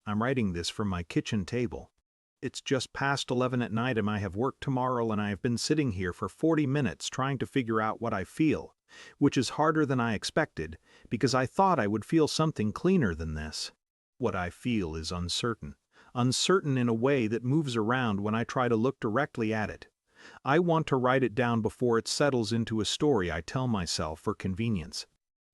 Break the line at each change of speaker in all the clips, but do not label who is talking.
I'm writing this from my kitchen table. It's just past 11 at night and I have work tomorrow and I have been sitting here for 40 minutes trying to figure out what I feel, which is harder than I expected because I thought I would feel something cleaner than this. What I feel is uncertain. Uncertain in a way that moves around when I try to look directly at it. I want to write it down before it settles into a story I tell myself for convenience.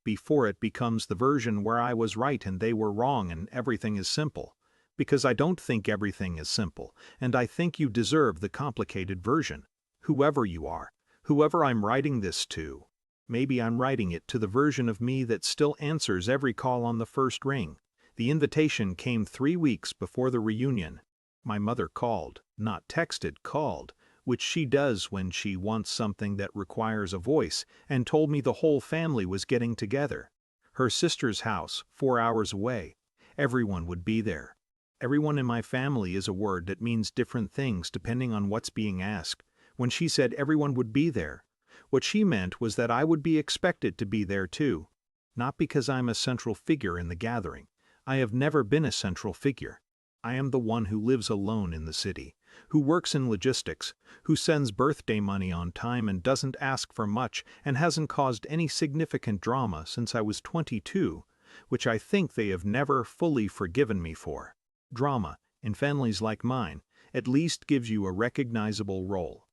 Before it becomes the version where I was right and they were wrong and everything is simple. Because I don't think everything is simple, and I think you deserve the complicated version. Whoever you are, whoever I'm writing this to. Maybe I'm writing it to the version of me that still answers every call on the first ring. The invitation came 3 weeks before the reunion. My mother called, not texted, called, which she does when she wants something that requires a voice, and told me the whole family was getting together. Her sister's house, 4 hours away. Everyone would be there. Everyone in my family is a word that means different things depending on what's being asked. When she said everyone would be there, what she meant was that I would be expected to be there too. Not because I'm a central figure in the gathering. I have never been a central figure. I am the one who lives alone in the city, who works in logistics, who sends birthday money on time and doesn't ask for much and hasn't caused any significant drama since I was 22, which I think they have never fully forgiven me for. Drama, in families like mine, at least gives you a recognizable role.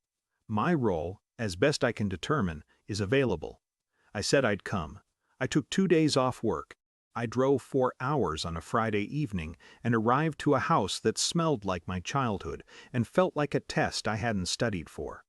My role, as best I can determine, is available. I said I'd come. I took 2 days off work. I drove 4 hours on a Friday evening and arrived to a house that smelled like my childhood and felt like a test I hadn't studied for.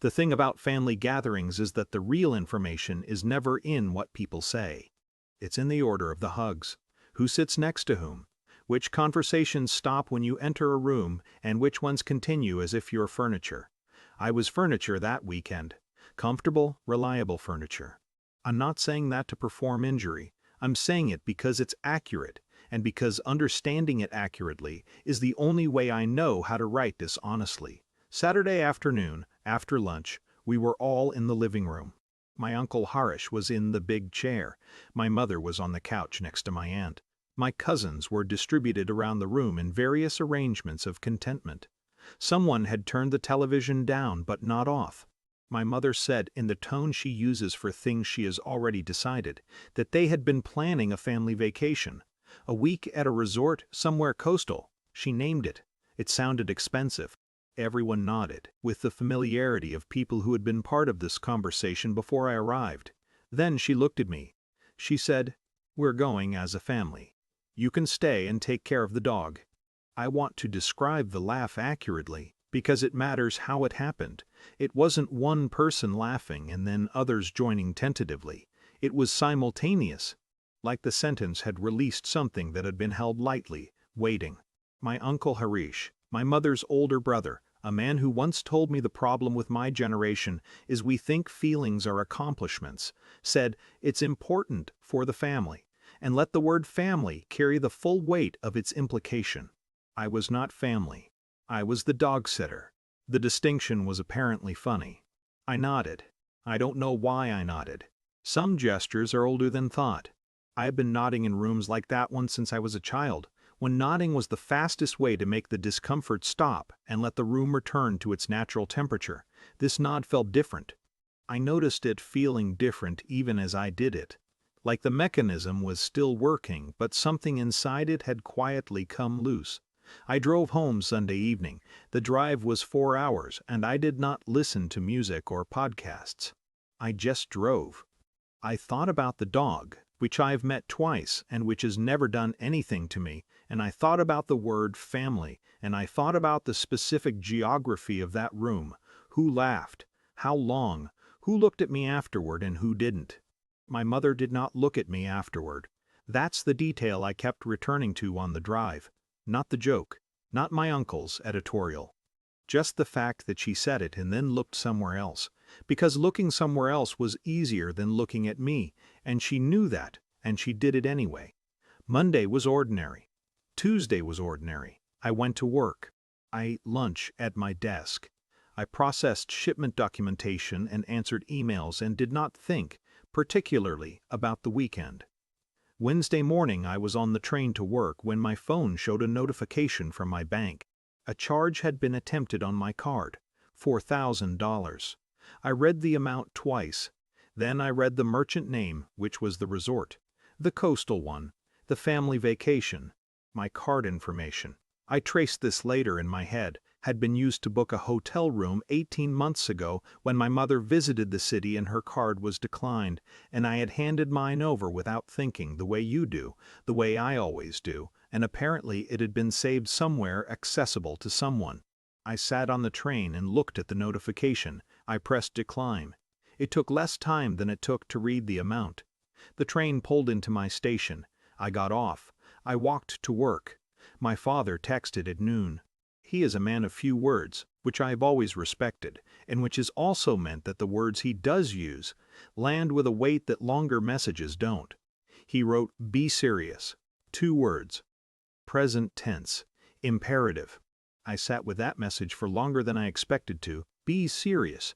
The thing about family gatherings is that the real information is never in what people say. It's in the order of the hugs. Who sits next to whom? Which conversations stop when you enter a room and which ones continue as if you're furniture. I was furniture that weekend. Comfortable, reliable furniture. I'm not saying that to perform injury. I'm saying it because it's accurate, and because understanding it accurately is the only way I know how to write this honestly. Saturday afternoon, after lunch, we were all in the living room. My uncle Harish was in the big chair. My mother was on the couch next to my aunt. My cousins were distributed around the room in various arrangements of contentment. Someone had turned the television down but not off. My mother said, in the tone she uses for things she has already decided, that they had been planning a family vacation. A week at a resort somewhere coastal. She named it. It sounded expensive. Everyone nodded, with the familiarity of people who had been part of this conversation before I arrived. Then she looked at me. She said, "We're going as a family. You can stay and take care of the dog." I want to describe the laugh accurately, because it matters how it happened. It wasn't one person laughing and then others joining tentatively. It was simultaneous, like the sentence had released something that had been held lightly, waiting. My uncle Harish, my mother's older brother, a man who once told me the problem with my generation is we think feelings are accomplishments, said it's important for the family, and let the word family carry the full weight of its implication. I was not family. I was the dog sitter. The distinction was apparently funny. I nodded. I don't know why I nodded. Some gestures are older than thought. I have been nodding in rooms like that one since I was a child, when nodding was the fastest way to make the discomfort stop and let the room return to its natural temperature. This nod felt different. I noticed it feeling different even as I did it. Like the mechanism was still working, but something inside it had quietly come loose. I drove home Sunday evening. The drive was 4 hours, and I did not listen to music or podcasts. I just drove. I thought about the dog, which I've met twice and which has never done anything to me, and I thought about the word family, and I thought about the specific geography of that room, who laughed, how long, who looked at me afterward and who didn't. My mother did not look at me afterward. That's the detail I kept returning to on the drive. Not the joke, not my uncle's editorial. Just the fact that she said it and then looked somewhere else, because looking somewhere else was easier than looking at me, and she knew that, and she did it anyway. Monday was ordinary. Tuesday was ordinary. I went to work. I ate lunch at my desk. I processed shipment documentation and answered emails and did not think, particularly, about the weekend. Wednesday morning I was on the train to work when my phone showed a notification from my bank. A charge had been attempted on my card, $4,000. I read the amount twice. Then I read the merchant name, which was the resort, the coastal one, the family vacation, my card information. I traced this later in my head, had been used to book a hotel room 18 months ago when my mother visited the city and her card was declined, and I had handed mine over without thinking, the way you do, the way I always do, and apparently it had been saved somewhere accessible to someone. I sat on the train and looked at the notification. I pressed decline. It took less time than it took to read the amount. The train pulled into my station. I got off. I walked to work. My father texted at noon. He is a man of few words, which I have always respected, and which has also meant that the words he does use land with a weight that longer messages don't. He wrote, "Be serious." 2 words. Present tense. Imperative. I sat with that message for longer than I expected to. Be serious.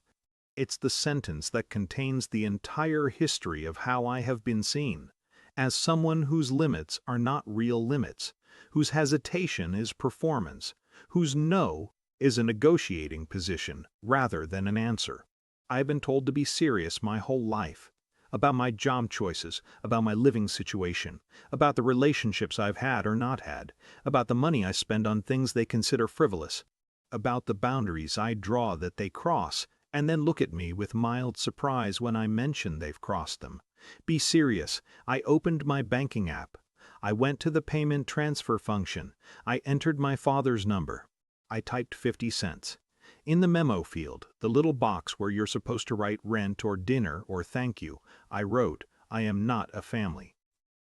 It's the sentence that contains the entire history of how I have been seen, as someone whose limits are not real limits, whose hesitation is performance, whose no is a negotiating position rather than an answer. I've been told to be serious my whole life, about my job choices, about my living situation, about the relationships I've had or not had, about the money I spend on things they consider frivolous, about the boundaries I draw that they cross, and then look at me with mild surprise when I mention they've crossed them. Be serious. I opened my banking app. I went to the payment transfer function. I entered my father's number. I typed 50 cents. In the memo field, the little box where you're supposed to write rent or dinner or thank you, I wrote, "I am not a family."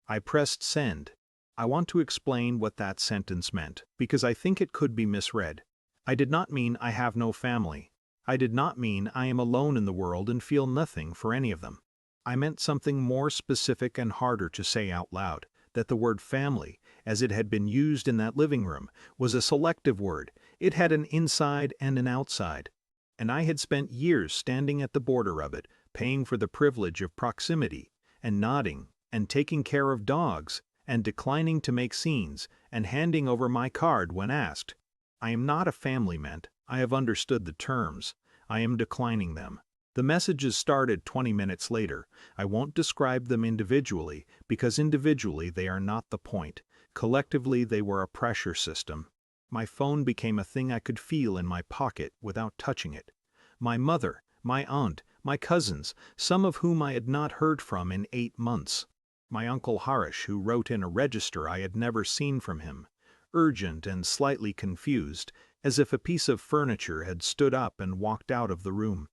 I pressed send. I want to explain what that sentence meant, because I think it could be misread. I did not mean I have no family. I did not mean I am alone in the world and feel nothing for any of them. I meant something more specific and harder to say out loud, that the word family, as it had been used in that living room, was a selective word. It had an inside and an outside. And I had spent years standing at the border of it, paying for the privilege of proximity, and nodding, and taking care of dogs, and declining to make scenes, and handing over my card when asked. I am not a family meant. I have understood the terms. I am declining them. The messages started 20 minutes later. I won't describe them individually, because individually they are not the point. Collectively they were a pressure system. My phone became a thing I could feel in my pocket without touching it. My mother, my aunt, my cousins, some of whom I had not heard from in 8 months. My uncle Harish, who wrote in a register I had never seen from him. Urgent and slightly confused, as if a piece of furniture had stood up and walked out of the room.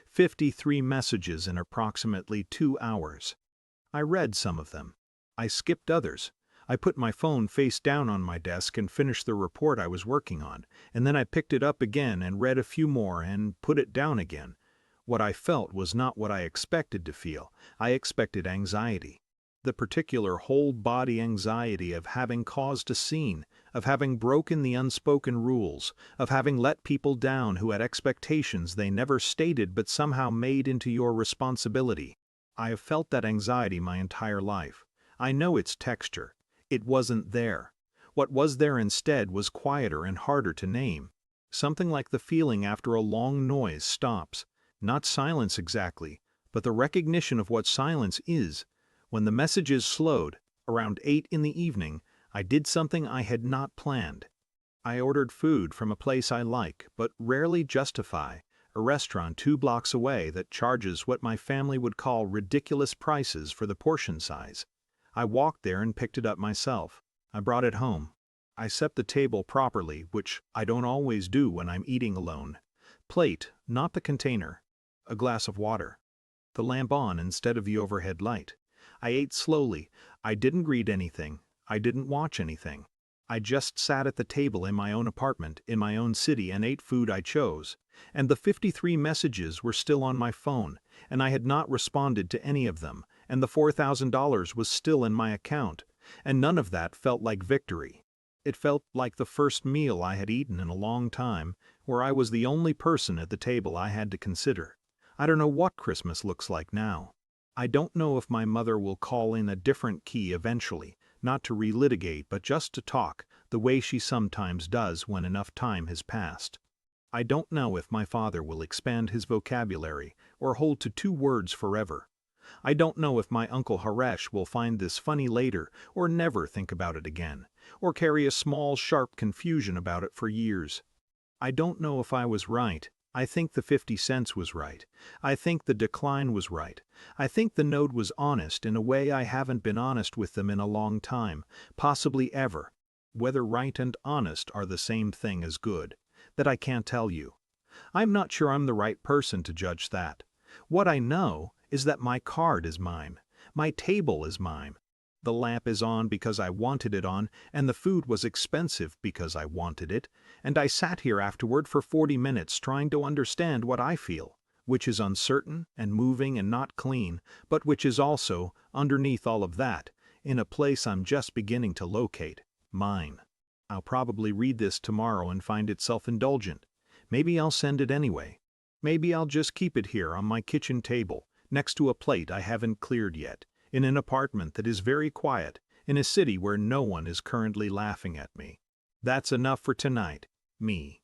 53 messages in approximately 2 hours. I read some of them. I skipped others. I put my phone face down on my desk and finished the report I was working on, and then I picked it up again and read a few more and put it down again. What I felt was not what I expected to feel. I expected anxiety. The particular whole-body anxiety of having caused a scene, of having broken the unspoken rules, of having let people down who had expectations they never stated but somehow made into your responsibility. I have felt that anxiety my entire life. I know its texture. It wasn't there. What was there instead was quieter and harder to name. Something like the feeling after a long noise stops. Not silence exactly, but the recognition of what silence is. When the messages slowed, around 8 in the evening, I did something I had not planned. I ordered food from a place I like but rarely justify, a restaurant 2 blocks away that charges what my family would call ridiculous prices for the portion size. I walked there and picked it up myself. I brought it home. I set the table properly, which I don't always do when I'm eating alone. Plate, not the container. A glass of water. The lamp on instead of the overhead light. I ate slowly. I didn't read anything. I didn't watch anything. I just sat at the table in my own apartment, in my own city, and ate food I chose. And the 53 messages were still on my phone, and I had not responded to any of them, and the $4,000 was still in my account, and none of that felt like victory. It felt like the first meal I had eaten in a long time, where I was the only person at the table I had to consider. I don't know what Christmas looks like now. I don't know if my mother will call in a different key eventually, not to relitigate but just to talk, the way she sometimes does when enough time has passed. I don't know if my father will expand his vocabulary or hold to two words forever. I don't know if my Uncle Haresh will find this funny later or never think about it again, or carry a small sharp confusion about it for years. I don't know if I was right. I think the 50 cents was right. I think the decline was right. I think the note was honest in a way I haven't been honest with them in a long time, possibly ever. Whether right and honest are the same thing as good, that I can't tell you. I'm not sure I'm the right person to judge that. What I know is that my card is mine. My table is mine. The lamp is on because I wanted it on, and the food was expensive because I wanted it, and I sat here afterward for 40 minutes trying to understand what I feel, which is uncertain and moving and not clean, but which is also, underneath all of that, in a place I'm just beginning to locate, mine. I'll probably read this tomorrow and find it self-indulgent. Maybe I'll send it anyway. Maybe I'll just keep it here on my kitchen table, next to a plate I haven't cleared yet, in an apartment that is very quiet, in a city where no one is currently laughing at me. That's enough for tonight. Me.